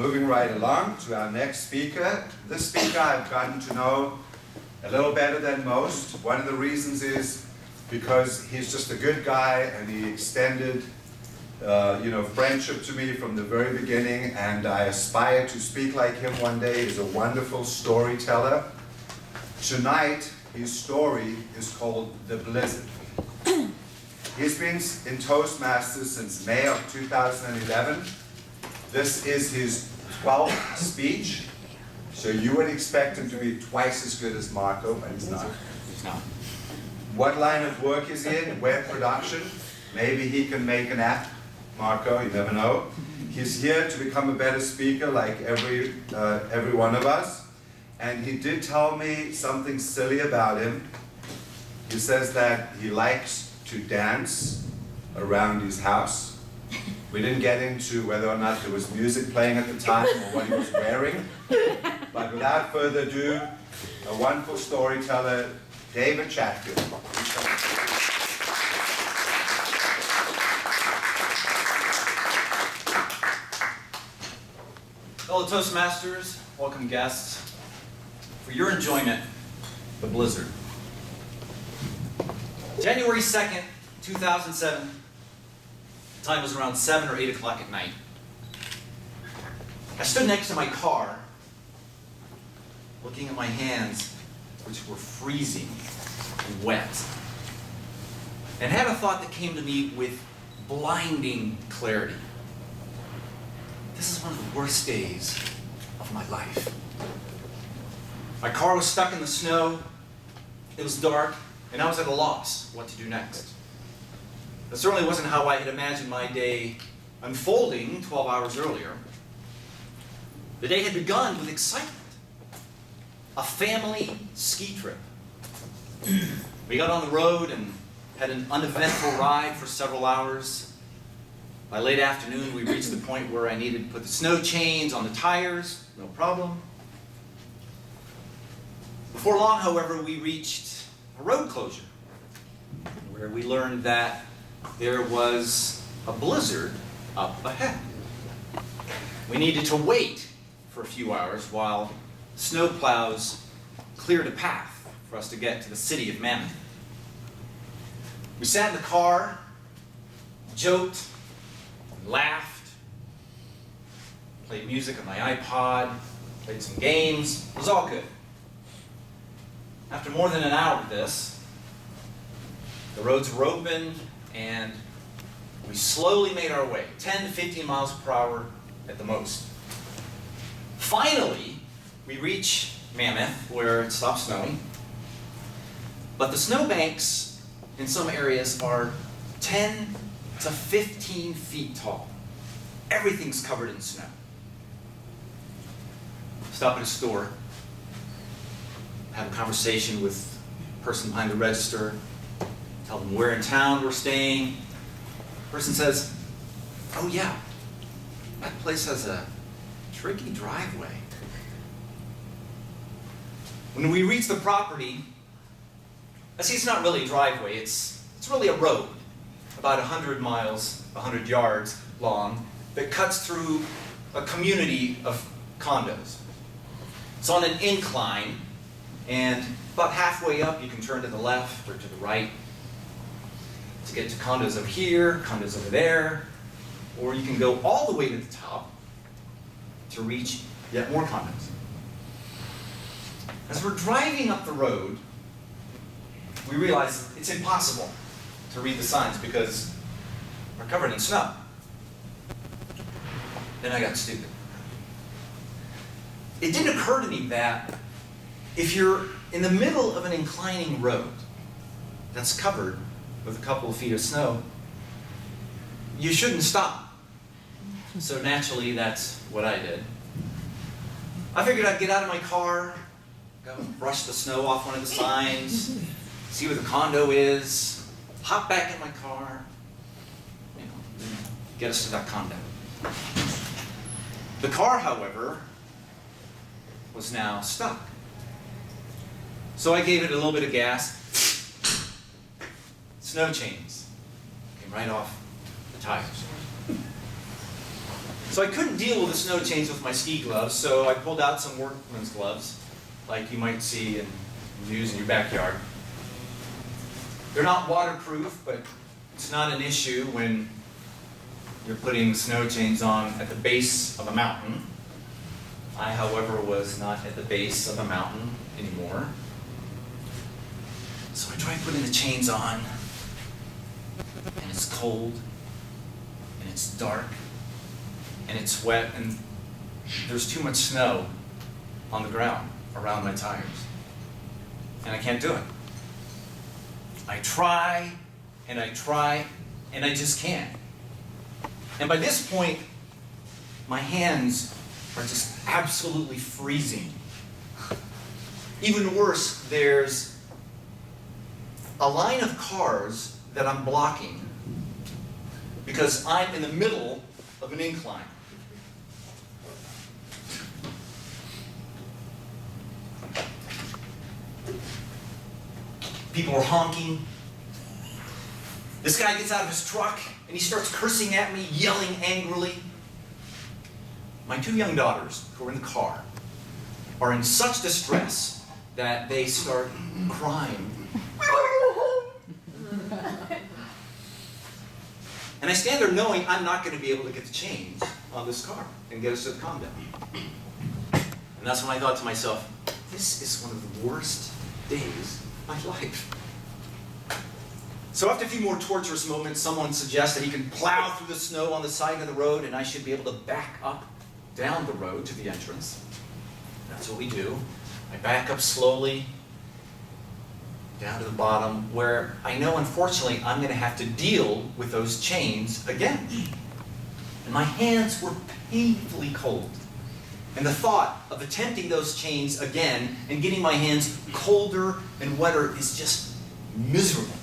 moving right along to our next speaker. This speaker I've gotten to know a little better than most. One of the reasons is because he's just a good guy and he extended friendship to me from the very beginning, and I aspire to speak like him one day. He's a wonderful storyteller. Tonight, his story is called The Blizzard. He's been in Toastmasters since May of 2011. This is his 12th speech, so you would expect him to be twice as good as Marco, but he's not. He's not. What line of work is he in? Web production. Maybe he can make an app, Marco, you never know. He's here to become a better speaker like every one of us. And he did tell me something silly about him. He says that he likes to dance around his house. We didn't get into whether or not there was music playing at the time or what he was wearing. But without further ado, a wonderful storyteller, David Chatfield. Fellow Toastmasters, welcome guests. For your enjoyment, The Blizzard. January 2nd, 2007. The time was around 7 or 8 o'clock at night. I stood next to my car, looking at my hands, which were freezing and wet, and had a thought that came to me with blinding clarity. This is one of the worst days of my life. My car was stuck in the snow, it was dark, and I was at a loss what to do next. That certainly wasn't how I had imagined my day unfolding 12 hours earlier. The day had begun with excitement. A family ski trip. We got on the road and had an uneventful ride for several hours. By late afternoon, we reached the point where I needed to put the snow chains on the tires, no problem. Before long, however, we reached a road closure, where we learned that there was a blizzard up ahead. We needed to wait for a few hours while snow plows cleared a path for us to get to the city of Mammoth. We sat in the car, joked, laughed, played music on my iPod, played some games. It was all good. After more than an hour of this, the roads were open and we slowly made our way, 10 to 15 miles per hour at the most. Finally, we reach Mammoth, where it stopped snowing. But the snowbanks in some areas are 10 to 15 feet tall. Everything's covered in snow. Stop at a store, have a conversation with the person behind the register, tell them where in town we're staying. The person says, "Oh yeah, that place has a tricky driveway." When we reach the property, I see it's not really a driveway, it's really a road, about 100 yards long, that cuts through a community of condos. It's on an incline, and about halfway up you can turn to the left or to the right to get to condos over here, condos over there, or you can go all the way to the top to reach yet more condos. As we're driving up the road, we realize it's impossible to read the signs because we're covered in snow. Then I got stupid. It didn't occur to me that if you're in the middle of an inclining road that's covered with a couple of feet of snow, you shouldn't stop. So naturally, that's what I did. I figured I'd get out of my car, go brush the snow off one of the signs, see where the condo is, hop back in my car, get us to that condo. The car, however, was now stuck. So I gave it a little bit of gas. Snow chains came right off the tires. So I couldn't deal with the snow chains with my ski gloves, so I pulled out some workman's gloves, like you might see and use in your backyard. They're not waterproof, but it's not an issue when you're putting snow chains on at the base of a mountain. I, however, was not at the base of a mountain anymore. So I tried putting the chains on, and it's cold, and it's dark, and it's wet, and there's too much snow on the ground around my tires. And I can't do it. I try, and I just can't. And by this point, my hands are just absolutely freezing. Even worse, there's a line of cars that I'm blocking because I'm in the middle of an incline. People are honking. This guy gets out of his truck and he starts cursing at me, yelling angrily. My 2 young daughters, who are in the car, are in such distress that they start crying. And I stand there knowing I'm not going to be able to get the chains on this car and get us to the condo. And that's when I thought to myself, this is one of the worst days of my life. So after a few more torturous moments, someone suggests that he can plow through the snow on the side of the road and I should be able to back up down the road to the entrance. That's what we do. I back up slowly down to the bottom where I know, unfortunately, I'm going to have to deal with those chains again. And my hands were painfully cold. And the thought of attempting those chains again and getting my hands colder and wetter is just miserable.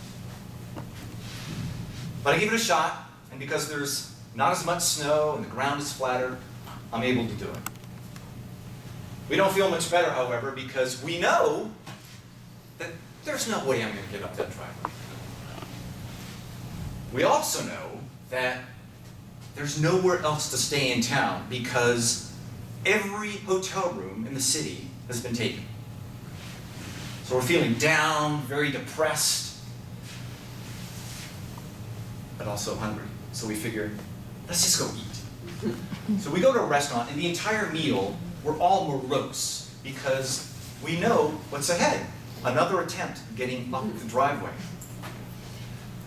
But I give it a shot, and because there's not as much snow and the ground is flatter, I'm able to do it. We don't feel much better, however, because we know that there's no way I'm going to get up that driveway. We also know that there's nowhere else to stay in town because every hotel room in the city has been taken. So we're feeling down, very depressed, but also hungry. So we figured, let's just go eat. So we go to a restaurant, and the entire meal, we're all morose because we know what's ahead. Another attempt getting up the driveway.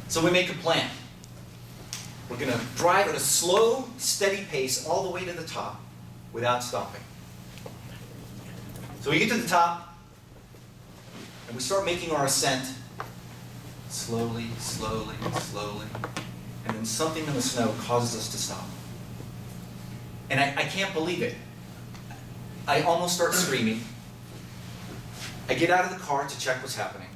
So we make a plan. We're going to drive at a slow, steady pace all the way to the top without stopping. So we get to the top, and we start making our ascent slowly, slowly, slowly. And then something in the snow causes us to stop. And I can't believe it. I almost start screaming. I get out of the car to check what's happening.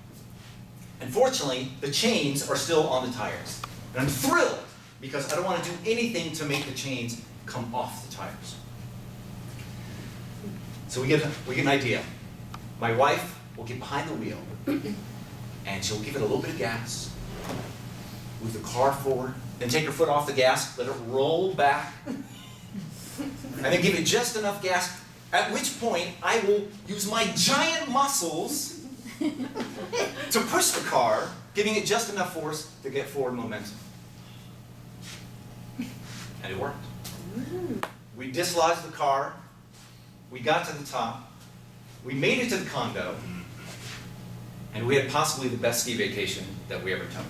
And fortunately, the chains are still on the tires. And I'm thrilled because I don't want to do anything to make the chains come off the tires. So we get an idea. My wife will get behind the wheel and she'll give it a little bit of gas, move the car forward, then take her foot off the gas, let it roll back, and then give it just enough gas, at which point I will use my giant muscles to push the car, giving it just enough force to get forward momentum. And it worked. We dislodged the car, we got to the top, we made it to the condo, and we had possibly the best ski vacation that we ever took.